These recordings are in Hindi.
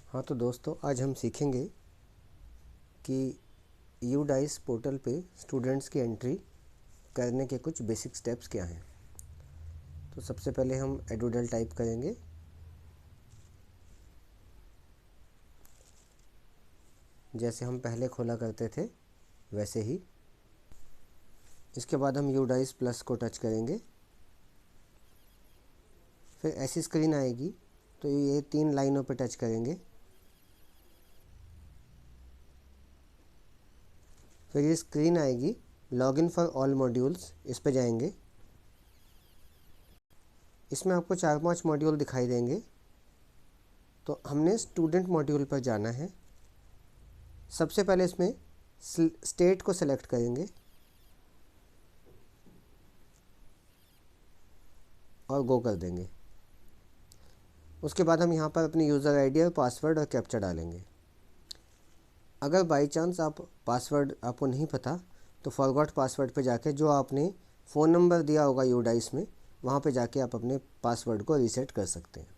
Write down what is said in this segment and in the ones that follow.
हाँ तो दोस्तों, आज हम सीखेंगे कि यूडाइस पोर्टल पे स्टूडेंट्स की एंट्री करने के कुछ बेसिक स्टेप्स क्या हैं। तो सबसे पहले हम एडुडल टाइप करेंगे। जैसे हम पहले खोला करते थे वैसे ही। इसके बाद हम यूडाइस प्लस को टच करेंगे। फिर ऐसी स्क्रीन आएगी तो ये 3 लाइनों पे टच करेंगे। फिर ये स्क्रीन आएगी लॉगिन फॉर ऑल मॉड्यूल्स, इस पे जाएंगे। इसमें आपको 4-5 मॉड्यूल दिखाई देंगे। तो हमने स्टूडेंट मॉड्यूल पर जाना है। सबसे पहले इसमें स्टेट को सेलेक्ट करेंगे और गो कर देंगे। उसके बाद हम यहाँ पर अपनी यूज़र आईडी और पासवर्ड और कैप्चा डालेंगे। अगर बाई चांस पासवर्ड आपको नहीं पता तो फॉरगॉट पासवर्ड पे जाके जो आपने फ़ोन नंबर दिया होगा यूडाइस में, वहाँ पे जाके आप अपने पासवर्ड को रीसेट कर सकते हैं।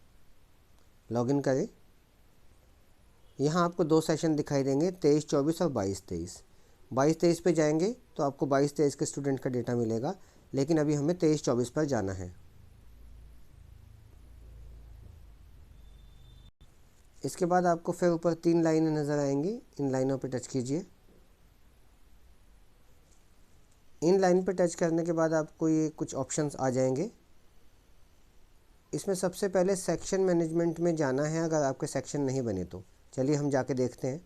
लॉगिन करें। यहाँ आपको 2 सेशन दिखाई देंगे, 23-24 और 22-23। 22-23 पे जाएंगे तो आपको 22-23 के स्टूडेंट का डेटा मिलेगा, लेकिन अभी हमें 23-24 पर जाना है। इसके बाद आपको फिर ऊपर 3 लाइनें नज़र आएंगी, इन लाइनों पे टच कीजिए। इन लाइन पे टच करने के बाद आपको ये कुछ ऑप्शंस आ जाएंगे। इसमें सबसे पहले सेक्शन मैनेजमेंट में जाना है, अगर आपके सेक्शन नहीं बने तो। चलिए हम जाके देखते हैं।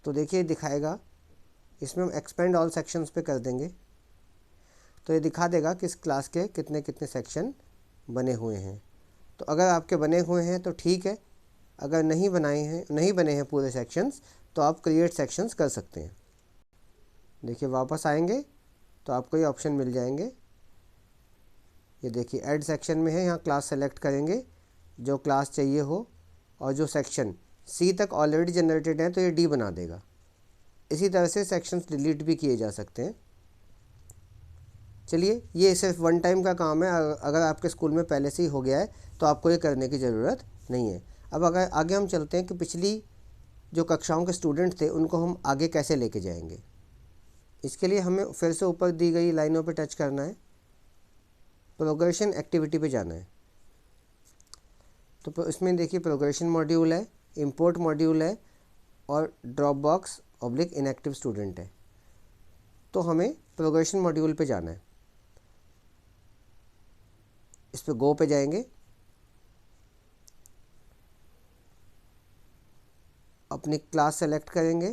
तो देखिए दिखाएगा, इसमें हम एक्सपेंड ऑल सेक्शंस पे कर देंगे तो ये दिखा देगा कि इस क्लास के कितने कितने सेक्शन बने हुए हैं। तो अगर आपके बने हुए हैं तो ठीक है, अगर नहीं बने हैं पूरे सेक्शंस तो आप क्रिएट सेक्शंस कर सकते हैं। देखिए वापस आएंगे तो आपको ये ऑप्शन मिल जाएंगे। ये देखिए ऐड सेक्शन में है, यहाँ क्लास सेलेक्ट करेंगे जो क्लास चाहिए हो, और जो सेक्शन सी तक ऑलरेडी जनरेटेड हैं तो ये डी बना देगा। इसी तरह से सेक्शंस डिलीट भी किए जा सकते हैं। चलिए, ये सिर्फ वन टाइम का काम है। अगर आपके स्कूल में पहले से ही हो गया है तो आपको ये करने की ज़रूरत नहीं है। अब अगर आगे हम चलते हैं कि पिछली जो कक्षाओं के स्टूडेंट थे उनको हम आगे कैसे लेके जाएंगे। इसके लिए हमें फिर से ऊपर दी गई लाइनों पे टच करना है, प्रोग्रेशन एक्टिविटी पे जाना है। तो इसमें देखिए प्रोग्रेशन मॉड्यूल है, इंपोर्ट मॉड्यूल है और drop box oblique inactive student है। तो हमें प्रोग्रेशन मॉड्यूल पे जाना है। इस पे गो पे जाएंगे। अपनी क्लास सेलेक्ट करेंगे।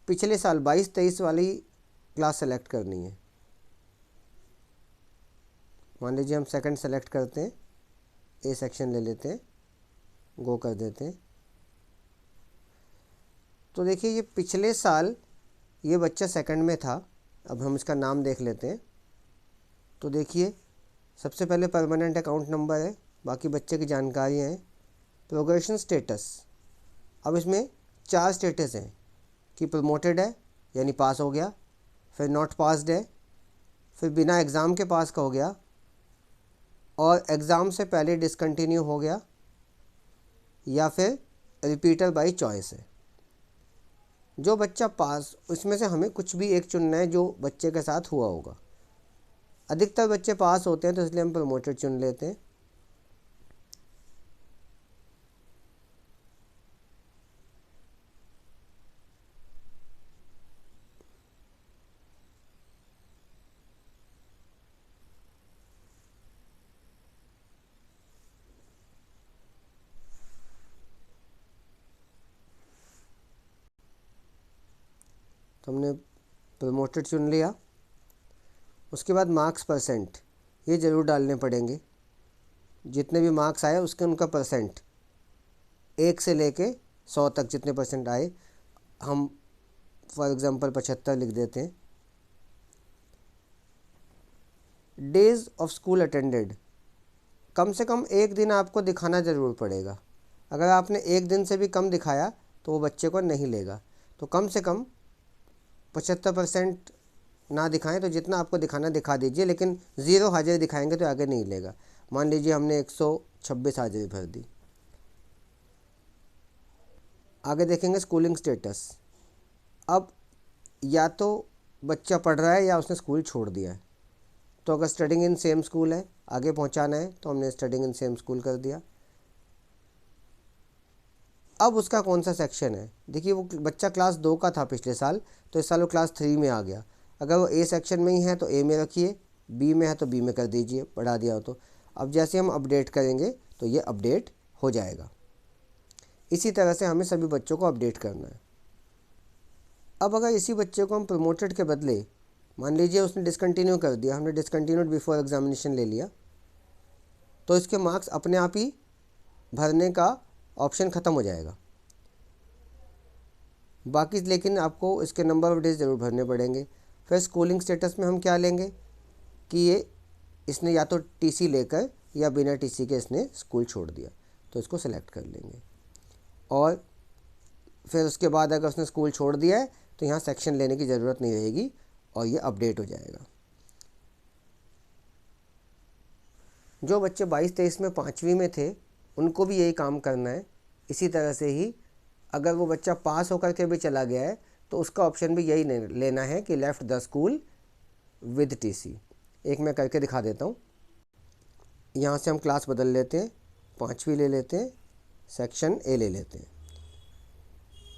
पिछले साल 22-23 वाली क्लास सेलेक्ट करनी है। मान लीजिए हम सेकंड सेलेक्ट करते हैं, ए सेक्शन ले लेते हैं, गो कर देते हैं। तो देखिए ये पिछले साल ये बच्चा सेकंड में था। अब हम इसका नाम देख लेते हैं। तो देखिए सबसे पहले परमानेंट अकाउंट नंबर है, बाकी बच्चे की जानकारियाँ हैं। प्रोग्रेशन स्टेटस, अब इसमें 4 स्टेटस हैं कि प्रमोटेड है यानी पास हो गया, फिर नॉट पास्ड है, फिर बिना एग्ज़ाम के पास का हो गया, और एग्ज़ाम से पहले डिसकंटिन्यू हो गया, या फिर रिपीटर बाय चॉइस है। जो बच्चा पास, इसमें से हमें कुछ भी एक चुनना है जो बच्चे के साथ हुआ होगा। अधिकतर बच्चे पास होते हैं तो इसलिए हम प्रमोटेड चुन लेते हैं। तो हमने प्रमोटेड चुन लिया। उसके बाद मार्क्स परसेंट ये ज़रूर डालने पड़ेंगे। जितने भी मार्क्स आए उसके उनका परसेंट 1 से लेके 100 तक जितने परसेंट आए, हम फॉर एग्ज़ाम्पल 75 लिख देते हैं। डेज़ ऑफ स्कूल अटेंडेड, कम से कम 1 दिन आपको दिखाना ज़रूर पड़ेगा। अगर आपने 1 दिन से भी कम दिखाया तो वो बच्चे को नहीं लेगा। तो कम से कम 75% ना दिखाएं, तो जितना आपको दिखाना दिखा दीजिए, लेकिन 0 हाजिरी दिखाएंगे तो आगे नहीं लेगा। मान लीजिए हमने 126 हाजिरी भर दी। आगे देखेंगे स्कूलिंग स्टेटस। अब या तो बच्चा पढ़ रहा है या उसने स्कूल छोड़ दिया है। तो अगर स्टडिंग इन सेम स्कूल है, आगे पहुंचाना है, तो हमने स्टडिंग इन सेम स्कूल कर दिया। अब उसका कौन सा सेक्शन है, देखिए वो बच्चा क्लास 2 का था पिछले साल, तो इस साल वो क्लास 3 में आ गया। अगर वो ए सेक्शन में ही है तो ए में रखिए, बी में है तो बी में कर दीजिए, बढ़ा दिया हो तो। अब जैसे हम अपडेट करेंगे तो ये अपडेट हो जाएगा। इसी तरह से हमें सभी बच्चों को अपडेट करना है। अब अगर इसी बच्चे को हम प्रमोटेड के बदले, मान लीजिए उसने डिसकंटिन्यू कर दिया, हमने डिसकंटिन्यूड बिफोर एग्जामिनेशन ले लिया, तो इसके मार्क्स अपने आप ही भरने का ऑप्शन ख़त्म हो जाएगा। बाकी लेकिन आपको इसके नंबर ऑफ डेज ज़रूर भरने पड़ेंगे। फिर स्कूलिंग स्टेटस में हम क्या लेंगे कि ये इसने या तो टीसी लेकर या बिना टीसी के इसने स्कूल छोड़ दिया, तो इसको सेलेक्ट कर लेंगे। और फिर उसके बाद अगर उसने स्कूल छोड़ दिया है तो यहाँ सेक्शन लेने की ज़रूरत नहीं रहेगी और ये अपडेट हो जाएगा। जो बच्चे 22-23 में 5वीं में थे उनको भी यही काम करना है। इसी तरह से ही अगर वो बच्चा पास होकर के भी चला गया है तो उसका ऑप्शन भी यही लेना है कि left the school with TC. एक मैं करके दिखा देता हूँ। यहाँ से हम क्लास बदल लेते हैं, 5वीं ले लेते हैं, सेक्शन ए ले लेते हैं।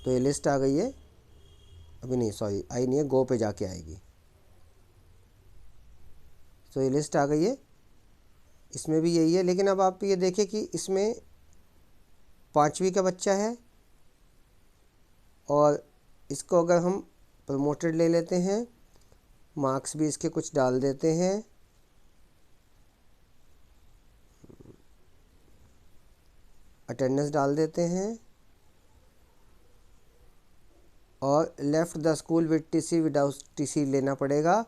तो ये लिस्ट आ गई है, अभी नहीं, सॉरी आई नहीं है, गो पे जाके आएगी। तो ये लिस्ट आ गई है, इसमें भी यही है। लेकिन अब आप ये देखिए कि इसमें 5वीं का बच्चा है और इसको अगर हम प्रमोटेड ले लेते हैं, मार्क्स भी इसके कुछ डाल देते हैं, अटेंडेंस डाल देते हैं और left the school with TC without TC लेना पड़ेगा।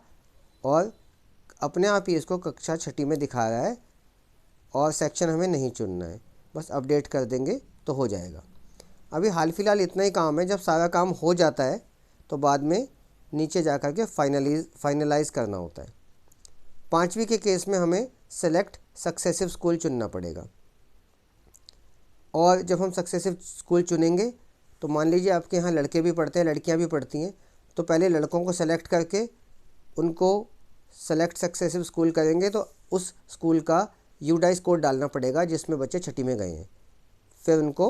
और अपने आप ही इसको कक्षा 6ठी में दिखा रहा है और सेक्शन हमें नहीं चुनना है, बस अपडेट कर देंगे तो हो जाएगा। अभी हाल फिलहाल इतना ही काम है। जब सारा काम हो जाता है तो बाद में नीचे जा कर के फाइनलाइज करना होता है। 5वीं के केस में हमें सेलेक्ट सक्सेसिव स्कूल चुनना पड़ेगा। और जब हम सक्सेसिव स्कूल चुनेंगे तो मान लीजिए आपके यहाँ लड़के भी पढ़ते हैं, लड़कियाँ भी पढ़ती हैं, तो पहले लड़कों को सेलेक्ट करके उनको सेलेक्ट सक्सेसिव स्कूल करेंगे तो उस स्कूल का यूडाइस कोड डालना पड़ेगा जिसमें बच्चे 6ठी में गए हैं। फिर उनको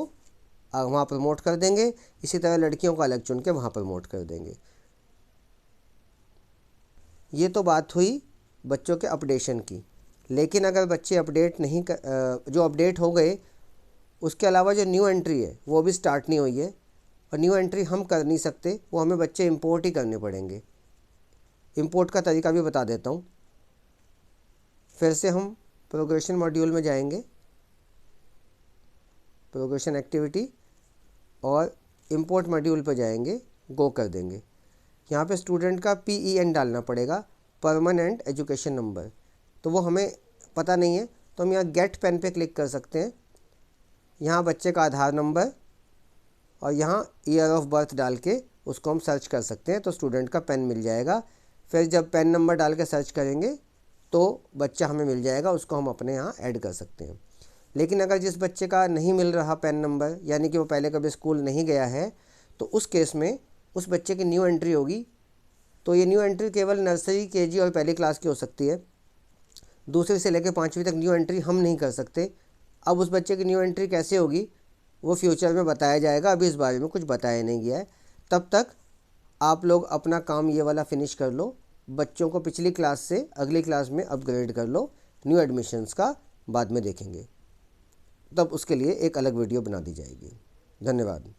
वहाँ प्रमोट कर देंगे। इसी तरह लड़कियों को अलग चुन के वहाँ प्रमोट कर देंगे। ये तो बात हुई बच्चों के अपडेशन की। लेकिन अगर बच्चे अपडेट नहीं जो अपडेट हो गए उसके अलावा जो न्यू एंट्री है वो भी स्टार्ट नहीं हुई है, और न्यू एंट्री हम कर नहीं सकते, वो हमें बच्चे इंपोर्ट ही करने पड़ेंगे। इंपोर्ट का तरीका भी बता देता हूँ। फिर से हम प्रोग्रेशन मॉड्यूल में जाएंगे, प्रोग्रेशन एक्टिविटी, और इंपोर्ट मॉड्यूल पर जाएंगे, गो कर देंगे। यहाँ पे स्टूडेंट का PEN डालना पड़ेगा, परमानेंट एजुकेशन नंबर, तो वो हमें पता नहीं है, तो हम यहाँ गेट पेन पे क्लिक कर सकते हैं। यहाँ बच्चे का आधार नंबर और यहाँ ईयर ऑफ बर्थ डाल के उसको हम सर्च कर सकते हैं, तो स्टूडेंट का पेन मिल जाएगा। फिर जब पेन नंबर डाल के सर्च करेंगे तो बच्चा हमें मिल जाएगा, उसको हम अपने यहाँ ऐड कर सकते हैं। लेकिन अगर जिस बच्चे का नहीं मिल रहा पेन नंबर, यानी कि वो पहले कभी स्कूल नहीं गया है, तो उस केस में उस बच्चे की न्यू एंट्री होगी। तो ये न्यू एंट्री केवल नर्सरी, KG और पहली क्लास की हो सकती है। दूसरी से लेकर 5वीं तक न्यू एंट्री हम नहीं कर सकते। अब उस बच्चे की न्यू एंट्री कैसे होगी वो फ्यूचर में बताया जाएगा, अभी इस बारे में कुछ बताया नहीं गया है। तब तक आप लोग अपना काम ये वाला फिनिश कर लो, बच्चों को पिछली क्लास से अगली क्लास में अपग्रेड कर लो। न्यू एडमिशन्स का बाद में देखेंगे, तब उसके लिए एक अलग वीडियो बना दी जाएगी। धन्यवाद।